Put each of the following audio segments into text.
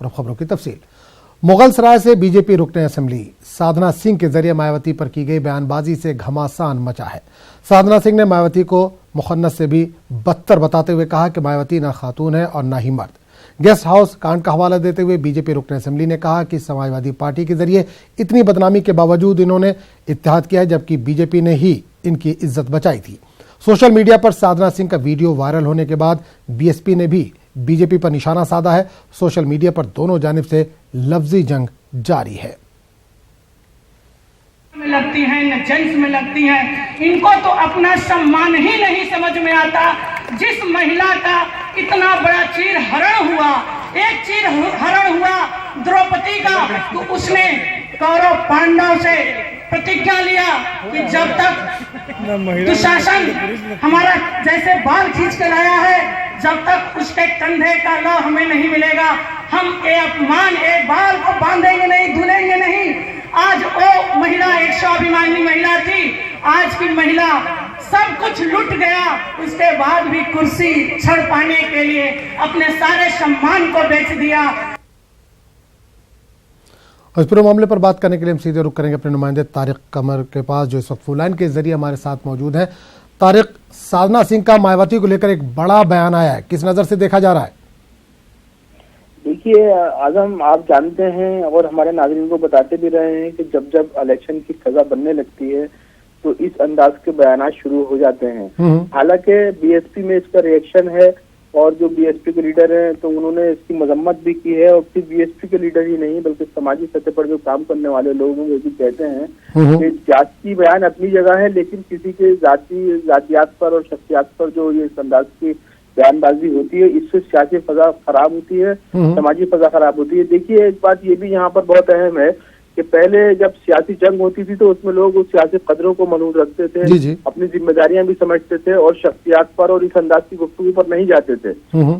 और खबरों की तफसील। मुगल सराय से बीजेपी रुकने असेंबली साधना सिंह के जरिए मायावती पर की गई बयानबाजी से घमासान मचा है। साधना सिंह ने मायावती को मुखन्नस से भी बदतर बताते हुए कहा कि मायावती न खातून है और न ही मर्द। गेस्ट हाउस कांड का हवाला देते हुए बीजेपी रुकने असेंबली ने कहा कि समाजवादी पार्टी के जरिए इतनी बदनामी के बावजूद इन्होंने इत्तेहाद किया है, जबकि बीजेपी ने ही इनकी इज्जत बचाई थी। सोशल मीडिया पर साधना सिंह का वीडियो वायरल होने के बाद बीएसपी ने भी बीजेपी पर निशाना साधा है। सोशल मीडिया पर दोनों जानिब से लफ्जी जंग जारी है। में लगती हैं न जेंट्स में लगती हैं, इनको तो अपना सम्मान ही नहीं समझ में आता। जिस महिला का इतना बड़ा चीर हरण हुआ, एक चीर हरण हुआ द्रौपदी का, तो उसने कौरव पांडव से प्रतिज्ञा लिया कि जब तक दुशासन हमारा जैसे बाल खींच के लाया है, जब तक उसके कंधे का लौ हमें नहीं मिलेगा, हम ये अपमान एक बाल को बांधेंगे नहीं, धुलेंगे नहीं। आज वो महिला एक स्वाभिमानी महिला थी, आज की महिला सब कुछ लूट गया, उसके बाद भी कुर्सी छड़ पाने के लिए अपने सारे सम्मान को बेच दिया। इस पूरे मामले पर बात करने के लिए हम सीधे रुख करेंगे अपने नुमाइंदे तारिक कमर के पास, जो इस वक्त फोन लाइन के जरिए हमारे साथ मौजूद है। तारिक, साधना सिंह का मायावती को लेकर एक बड़ा बयान आया है, किस नजर से देखा जा रहा है? देखिए आजम, आप जानते हैं और हमारे नाज़रीन को बताते भी रहे हैं कि जब जब इलेक्शन की सजा बनने लगती है तो इस अंदाज के बयान शुरू हो जाते हैं। हालांकि बीएसपी में इसका रिएक्शन है और जो बीएसपी के लीडर हैं तो उन्होंने इसकी मजम्मत भी की है, और सिर्फ बीएसपी के लीडर ही नहीं बल्कि समाजी सतह पर जो काम करने वाले लोग हैं वो भी कहते हैं कि जाति बयान अपनी जगह है, लेकिन किसी के जातियात पर और शख्सियात पर जो ये इस अंदाज की बयानबाजी होती है, इससे सियासी फजा खराब होती है, समाजी फजा खराब होती है। देखिए एक बात ये भी यहाँ पर बहुत अहम है कि पहले जब सियासी जंग होती थी तो उसमें लोग उस सियासी कदरों को मनूद रखते थे, अपनी जिम्मेदारियां भी समझते थे और शख्सियात पर और इस अंदाज की गुफ्तगू पर नहीं जाते थे।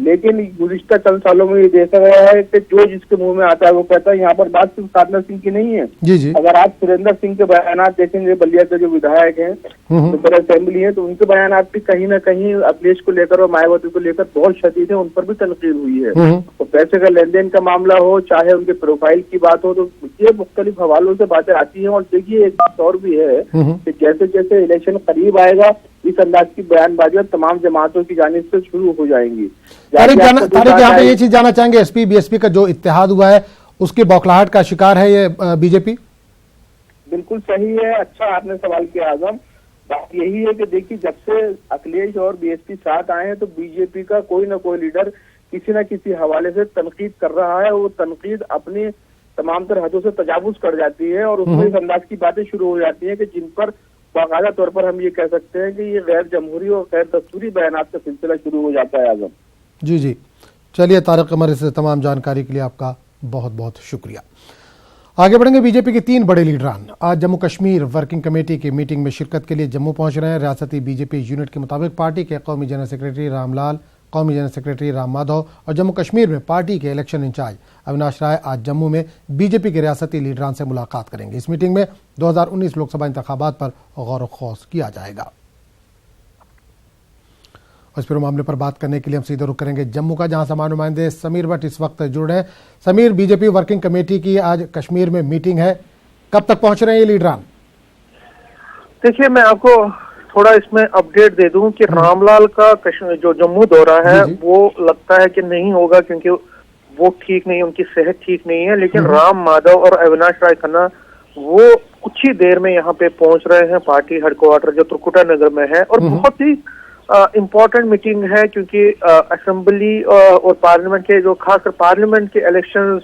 लेकिन गुज़िश्ता चंद सालों में ये देखा गया है कि जो जिसके मुंह में आता है वो कहता है। यहाँ पर बात सिर्फ साधना सिंह की नहीं है। अगर आप सुरेंद्र सिंह के बयान देखेंगे, बलिया के जो विधायक हैं, तो असेंबली है, तो उनके बयान भी कहीं ना कहीं अखिलेश को लेकर और मायावती को लेकर बहुत शदीद है, उन पर भी तनकीद हुई है। तो पैसे का लेन देन का मामला हो, चाहे उनके प्रोफाइल की बात हो, तो ये मुख्तलिफ हवालों से बातें आती हैं। और देखिए एक बात और भी है कि जैसे जैसे इलेक्शन करीब आएगा इस अंदाज की बयानबाजी तमाम जमातों की जानिब से शुरू हो जाएंगी। तारिक, यहाँ पे ये चीज जानना चाहेंगे, एसपी बीएसपी का जो इत्तेहाद हुआ है उसकी बौखलाहट का शिकार है ये बीजेपी? बिल्कुल सही है, अच्छा आपने सवाल किया आजम। बात यही है कि देखिए जब से अखिलेश और बीएसपी साथ आए हैं तो बीजेपी का कोई ना कोई लीडर किसी न किसी हवाले से तनकीद कर रहा है। वो तनकीद अपनी तमाम तरह हदों से तजावुज कर जाती है और उसमें इस अंदाज की बातें शुरू हो जाती हैं कि जिन पर बाकायदा तौर पर हम ये कह सकते हैं कि ये गैर जमहूरी और गैर दस्तूरी बयानात का सिलसिला शुरू हो जाता है। आजम जी, चलिए तारिक कमर, इस तमाम जानकारी के लिए आपका बहुत बहुत शुक्रिया। आगे बढ़ेंगे। बीजेपी के 3 बड़े लीडरान आज जम्मू कश्मीर वर्किंग कमेटी की मीटिंग में शिरकत के लिए जम्मू पहुंच रहे हैं। रियासती बीजेपी यूनिट के मुताबिक पार्टी के कौमी जनरल सेक्रेटरी रामलाल, कौमी जनरल सेक्रेटरी राम माधव और जम्मू कश्मीर में पार्टी के इलेक्शन इंचार्ज अविनाश राय आज जम्मू में बीजेपी के रियासती लीडरान से मुलाकात करेंगे। इस मीटिंग में 2019 लोकसभा इंतखाबात पर गौर व खौस किया जाएगा। इस पूरे मामले पर बात करने के लिए हम सीधे रुख करेंगे जम्मू का, जहां समाज नुमाइंदे समीर भट्ट इस वक्त जुड़ रहे हैं। समीर, बीजेपी वर्किंग कमेटी की आज कश्मीर में मीटिंग है, कब तक पहुंच रहे हैं ये लीडरान? देखिए मैं आपको थोड़ा इसमें अपडेट दे दूं कि रामलाल का जो जम्मू दौरा है वो लगता है कि नहीं होगा, क्योंकि वो ठीक नहीं, उनकी सेहत ठीक नहीं है। लेकिन राम माधव और अविनाश राय खन्ना वो कुछ ही देर में यहाँ पे पहुंच रहे हैं पार्टी हेडक्वार्टर जो त्रिकुटा नगर में है। और बहुत ही इम्पोर्टेंट मीटिंग है, क्योंकि असेंबली और पार्लियामेंट के जो खासकर पार्लियामेंट के इलेक्शन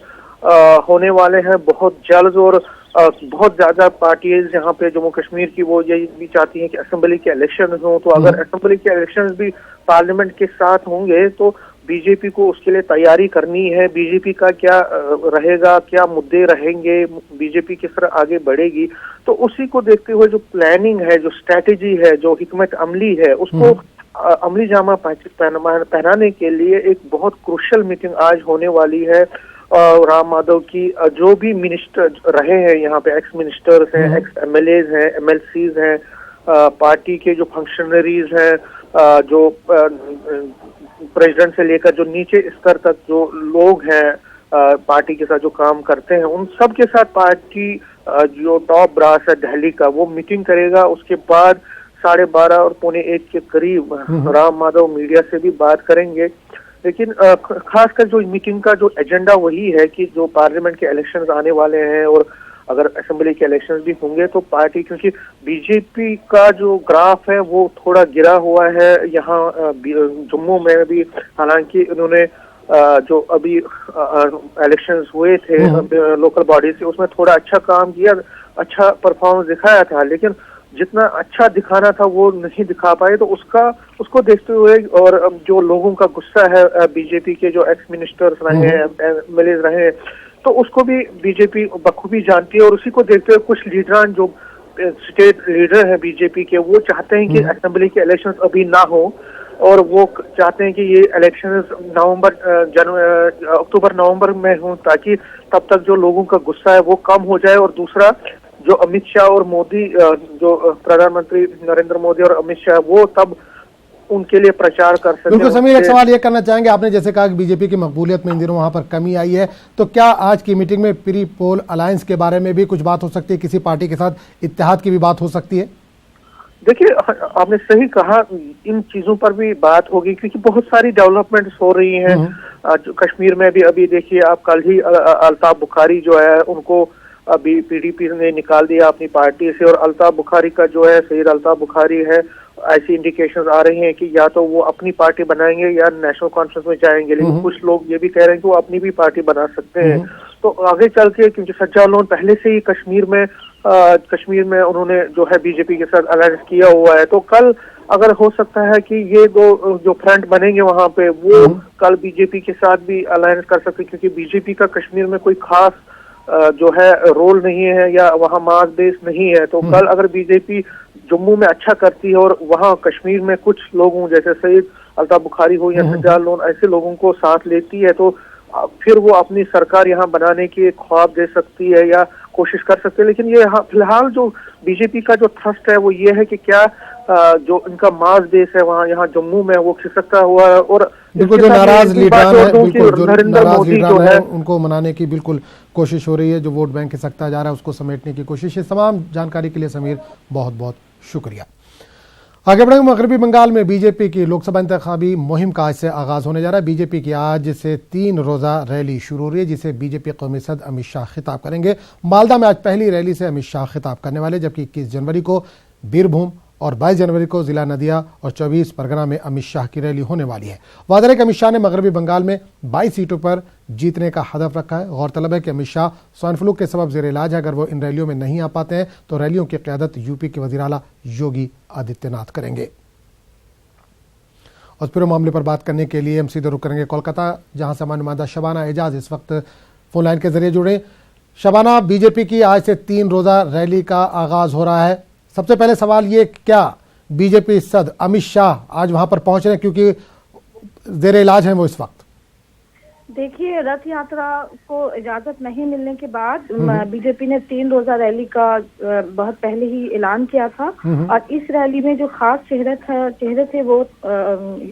होने वाले हैं बहुत जल्द। और बहुत ज्यादा पार्टीज यहाँ पे जम्मू कश्मीर की वो यही भी चाहती हैं कि असेंबली के इलेक्शन हो। तो अगर असेंबली के इलेक्शन भी पार्लियामेंट के साथ होंगे तो बीजेपी को उसके लिए तैयारी करनी है। बीजेपी का क्या रहेगा, क्या मुद्दे रहेंगे, बीजेपी किस तरह आगे बढ़ेगी, तो उसी को देखते हुए जो प्लानिंग है, जो स्ट्रैटेजी है, जो हिकमत अमली है, उसको अमली जामा पहनाने के लिए एक बहुत क्रूशियल मीटिंग आज होने वाली है। राम माधव की जो भी मिनिस्टर रहे हैं यहाँ पे, एक्स मिनिस्टर्स हैं, एक्स एमएलएज हैं, एमएलसीज हैं, पार्टी के जो फंक्शनरीज हैं, जो प्रेसिडेंट से लेकर जो नीचे स्तर तक जो लोग हैं, पार्टी के साथ जो काम करते हैं उन सब के साथ पार्टी जो टॉप ब्रास है दिल्ली का वो मीटिंग करेगा। उसके बाद 12:30 और 1:45 के करीब राम माधव मीडिया से भी बात करेंगे। लेकिन खासकर जो मीटिंग का जो एजेंडा वही है कि जो पार्लियामेंट के इलेक्शंस आने वाले हैं और अगर असेंबली के इलेक्शंस भी होंगे तो पार्टी, क्योंकि बीजेपी का जो ग्राफ है वो थोड़ा गिरा हुआ है यहाँ जम्मू में भी, हालांकि उन्होंने जो अभी इलेक्शंस हुए थे लोकल बॉडी से उसमें थोड़ा अच्छा काम किया, अच्छा परफॉर्मेंस दिखाया था, लेकिन जितना अच्छा दिखाना था वो नहीं दिखा पाए। तो उसको देखते हुए और जो लोगों का गुस्सा है बीजेपी के जो एक्स मिनिस्टर्स रहे हैं, एमएलए रहे हैं, तो उसको भी बीजेपी बखूबी जानती है। और उसी को देखते हुए कुछ लीडरान जो स्टेट लीडर हैं बीजेपी के वो चाहते हैं कि असेंबली के इलेक्शंस अभी ना हो और वो चाहते हैं कि ये इलेक्शंस अक्टूबर नवंबर में हों ताकि तब तक जो लोगों का गुस्सा है वो कम हो जाए। और दूसरा जो अमित शाह और मोदी, जो प्रधानमंत्री नरेंद्र मोदी और अमित शाह, वो तब उनके लिए प्रचार कर सके। बिल्कुल समीर, एक सवाल ये करना चाहेंगे, आपने जैसे कहा कि बीजेपी की मकबूलियत में इन दिनों वहां पर कमी आई है, तो क्या आज की मीटिंग में प्री पोल अलायंस के बारे में भी कुछ बात हो सकती है, किसी पार्टी के साथ इत्तेहाद की भी बात हो सकती है? देखिए, आपने सही कहा, इन चीजों पर भी बात होगी क्योंकि बहुत सारी डेवलपमेंट्स हो रही हैं। कश्मीर में भी अभी देखिए आप, कल ही अल्ताफ बुखारी जो है उनको अभी पीडीपी ने निकाल दिया अपनी पार्टी से, और अल्ताफ बुखारी का जो है सईद अल्ताफ बुखारी है, ऐसी इंडिकेशंस आ रही हैं कि या तो वो अपनी पार्टी बनाएंगे या नेशनल कॉन्फ्रेंस में जाएंगे। लेकिन कुछ लोग ये भी कह रहे हैं कि वो अपनी भी पार्टी बना सकते हैं। तो आगे चल के, क्योंकि सज्जाद लोन पहले से ही कश्मीर में उन्होंने जो है बीजेपी के साथ अलायंस किया हुआ है, तो कल अगर हो सकता है कि ये दो जो फ्रंट बनेंगे वहां पे वो कल बीजेपी के साथ भी अलायंस कर सकते, क्योंकि बीजेपी का कश्मीर में कोई खास जो है रोल नहीं है या वहाँ मास बेस नहीं है। तो कल अगर बीजेपी जम्मू में अच्छा करती है और वहाँ कश्मीर में कुछ लोगों जैसे सईद अल्ताफ बुखारी हो या सज्जाद लोन ऐसे लोगों को साथ लेती है, तो फिर वो अपनी सरकार यहाँ बनाने की ख्वाब दे सकती है या कोशिश कर सकते हैं। लेकिन ये फिलहाल जो बीजेपी का जो थ्रस्ट है वो ये है कि क्या जो इनका मास बेस है वहाँ यहाँ जम्मू में वो खिसकता हुआ है, और बिल्कुल जो नाराज लीडरान है, बिल्कुल जो नरेंद्र मोदी जो है उनको मनाने की बिल्कुल कोशिश हो रही है, जो वोट बैंक खिसकता जा रहा है उसको समेटने की कोशिश है। तमाम जानकारी के लिए समीर बहुत बहुत शुक्रिया। आगे बढ़ेंगे। मगरबी बंगाल में बीजेपी की लोकसभा इंतखाबी मुहिम का आज से आगाज होने जा रहा है। बीजेपी की आज से 3 रोजा रैली शुरू हो रही है जिसे बीजेपी कौमी सदर अमित शाह खिताब करेंगे। मालदा में आज पहली रैली से अमित शाह खिताब करने वाले, जबकि 21 जनवरी को बीरभूम और 22 जनवरी को जिला नदिया और 24 परगना में अमित शाह की रैली होने वाली है। वादा है कि अमित शाह ने मगरबी बंगाल में 22 सीटों पर जीतने का हदफ रखा है। गौरतलब है कि अमित शाह स्वाइन फ्लू के सबब जेर इलाज है। अगर वो इन रैलियों में नहीं आ पाते हैं तो रैलियों की क़यादत यूपी के वज़ीर आला योगी आदित्यनाथ करेंगे। और पूरे मामले पर बात करने के लिए हम सीधे रुक करेंगे कोलकाता, जहां से हमारे नुमाइंदा शबाना एजाज इस वक्त फोन लाइन के जरिए जुड़े। शबाना, बीजेपी की आज से 3 रोजा रैली का आगाज हो रहा है। सबसे पहले सवाल ये, क्या बीजेपी सदर अमित शाह आज वहां पर पहुंच रहे हैं क्योंकि जेर इलाज हैं वो इस वक्त? देखिए, रथ यात्रा को इजाजत नहीं मिलने के बाद बीजेपी ने 3 रोजा रैली का बहुत पहले ही ऐलान किया था, और इस रैली में जो खास चेहरे थे वो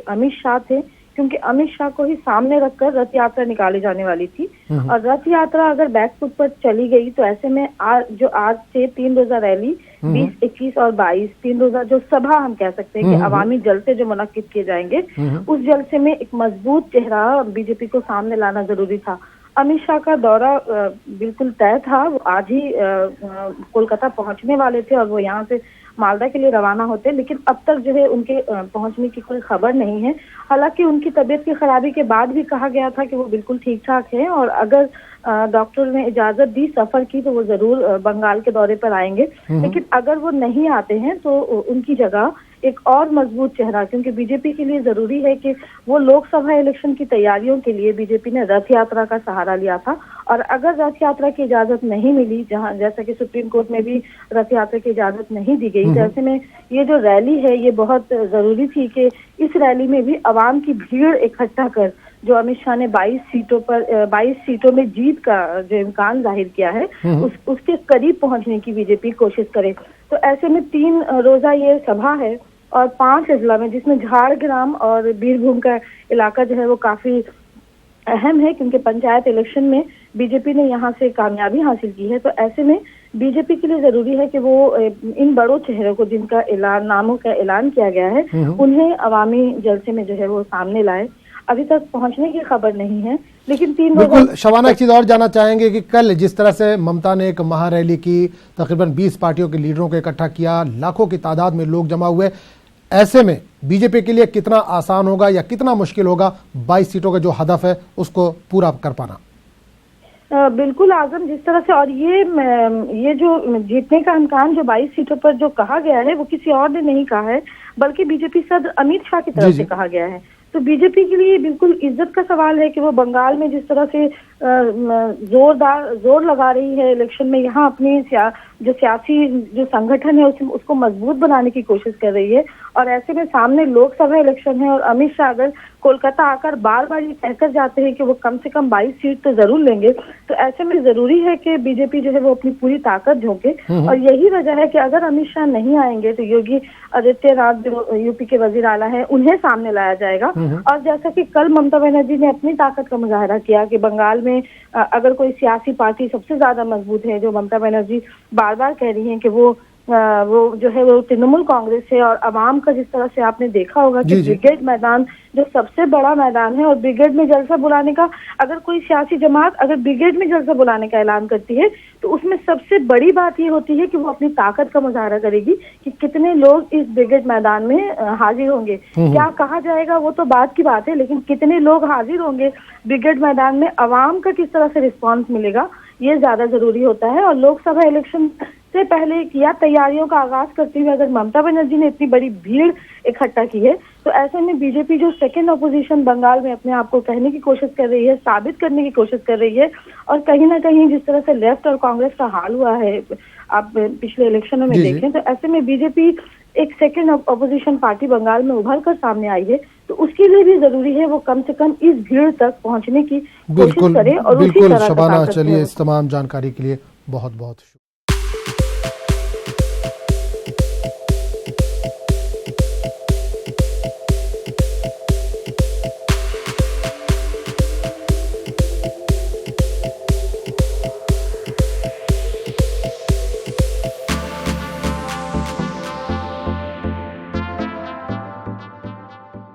अमित शाह थे, क्योंकि अमित शाह को ही सामने रखकर रथ यात्रा निकाली जाने वाली थी। और रथ यात्रा अगर बैकफुट पर चली गई तो ऐसे में आज से 3 रोजा रैली 20, 21 और 22 3 रोजा जो सभा हम कह सकते हैं कि अवामी जलसे जो मुनक्किद किए जाएंगे, उस जलसे में एक मजबूत चेहरा बीजेपी को सामने लाना जरूरी था। अमित शाह का दौरा बिल्कुल तय था, वो आज ही कोलकाता पहुंचने वाले थे और वो यहाँ से मालदा के लिए रवाना होते, लेकिन अब तक जो है उनके पहुंचने की कोई खबर नहीं है। हालांकि उनकी तबीयत की खराबी के बाद भी कहा गया था कि वो बिल्कुल ठीक ठाक हैं, और अगर डॉक्टर ने इजाजत दी सफर की तो वो जरूर बंगाल के दौरे पर आएंगे। लेकिन अगर वो नहीं आते हैं तो उनकी जगह एक और मजबूत चेहरा, क्योंकि बीजेपी के लिए जरूरी है कि वो लोकसभा इलेक्शन की तैयारियों के लिए बीजेपी ने रथ यात्रा का सहारा लिया था, और अगर रथ यात्रा की इजाजत नहीं मिली, जहां जैसा कि सुप्रीम कोर्ट में भी रथ यात्रा की इजाजत नहीं दी गई, तो ऐसे में ये जो रैली है ये बहुत जरूरी थी कि इस रैली में भी आवाम की भीड़ इकट्ठा कर जो अमित शाह ने 22 सीटों में जीत का जो इम्कान जाहिर किया है उसके करीब पहुंचने की बीजेपी कोशिश करे। तो ऐसे में 3 रोजा ये सभा है और 5 अजला में, जिसमें झारग्राम और बीरभूम का इलाका जो है वो काफी अहम है, क्योंकि पंचायत इलेक्शन में बीजेपी ने यहाँ से कामयाबी हासिल की है। तो ऐसे में बीजेपी के लिए जरूरी है कि वो इन बड़ों चेहरों को, जिनका नामों का ऐलान किया गया है, उन्हें अवामी जलसे में जो है वो सामने लाए। अभी तक पहुंचने की खबर नहीं है, लेकिन 3 बिल्कुल शबाना, एक चीज और जानना चाहेंगे कि कल जिस तरह से ममता ने एक महारैली की, तकरीबन 20 पार्टियों के लीडरों को इकट्ठा किया, लाखों की तादाद में लोग जमा हुए, ऐसे में बीजेपी के लिए कितना आसान होगा या कितना मुश्किल होगा 22 सीटों का जो हदफ है उसको पूरा कर पाना? बिल्कुल आजम, जिस तरह से, और ये जो जीतने का इम्कान जो 22 सीटों पर जो कहा गया है वो किसी और ने नहीं कहा है, बल्कि बीजेपी सदर अमित शाह की तरफ से कहा गया है। तो बीजेपी के लिए बिल्कुल इज्जत का सवाल है कि वो बंगाल में जिस तरह से जोर लगा रही है इलेक्शन में, यहाँ अपनी जो सियासी जो संगठन है उसको मजबूत बनाने की कोशिश कर रही है। और ऐसे में सामने लोकसभा इलेक्शन है और अमित शाह अगर कोलकाता आकर बार बार ये कहकर जाते हैं कि वो कम से कम 22 सीट तो जरूर लेंगे, तो ऐसे में जरूरी है कि बीजेपी जो है वो अपनी पूरी ताकत झोंके। और यही वजह है कि अगर अमित शाह नहीं आएंगे तो योगी आदित्यनाथ जो यूपी के वजीर आला है उन्हें सामने लाया जाएगा। और जैसा कि कल ममता बनर्जी ने अपनी ताकत का मुजाहरा किया कि बंगाल में अगर कोई सियासी पार्टी सबसे ज्यादा मजबूत है, जो ममता बनर्जी बार बार कह रही हैं कि वो जो है वो तृणमूल कांग्रेस है। और अवाम का जिस तरह से आपने देखा होगा कि ब्रिगेड मैदान जो सबसे बड़ा मैदान है, और ब्रिगेड में जलसा बुलाने का, अगर कोई सियासी जमात अगर ब्रिगेड में जलसा बुलाने का ऐलान करती है तो उसमें सबसे बड़ी बात ये होती है कि वो अपनी ताकत का मुजाहरा करेगी कि कितने लोग इस ब्रिगेड मैदान में हाजिर होंगे। क्या कहा जाएगा वो तो बात की बात है, लेकिन कितने लोग हाजिर होंगे ब्रिगेड मैदान में, अवाम का किस तरह से रिस्पॉन्स मिलेगा, ये ज्यादा जरूरी होता है। और लोकसभा इलेक्शन से पहले किया तैयारियों का आगाज करते हुए अगर ममता बनर्जी ने इतनी बड़ी भीड़ इकट्ठा की है, तो ऐसे में बीजेपी जो सेकंड ऑपोजिशन बंगाल में अपने आप को कहने की कोशिश कर रही है, साबित करने की कोशिश कर रही है। और कहीं ना कहीं जिस तरह से लेफ्ट और कांग्रेस का हाल हुआ है आप पिछले इलेक्शनों में देखें, तो ऐसे में बीजेपी एक सेकंड ऑपोजिशन पार्टी बंगाल में उभर कर सामने आई है, तो उसके लिए भी जरूरी है वो कम से कम इस भीड़ तक पहुंचने की कोशिश करे। और बिल्कुल शबाना, चलिए इस तमाम जानकारी के लिए बहुत बहुत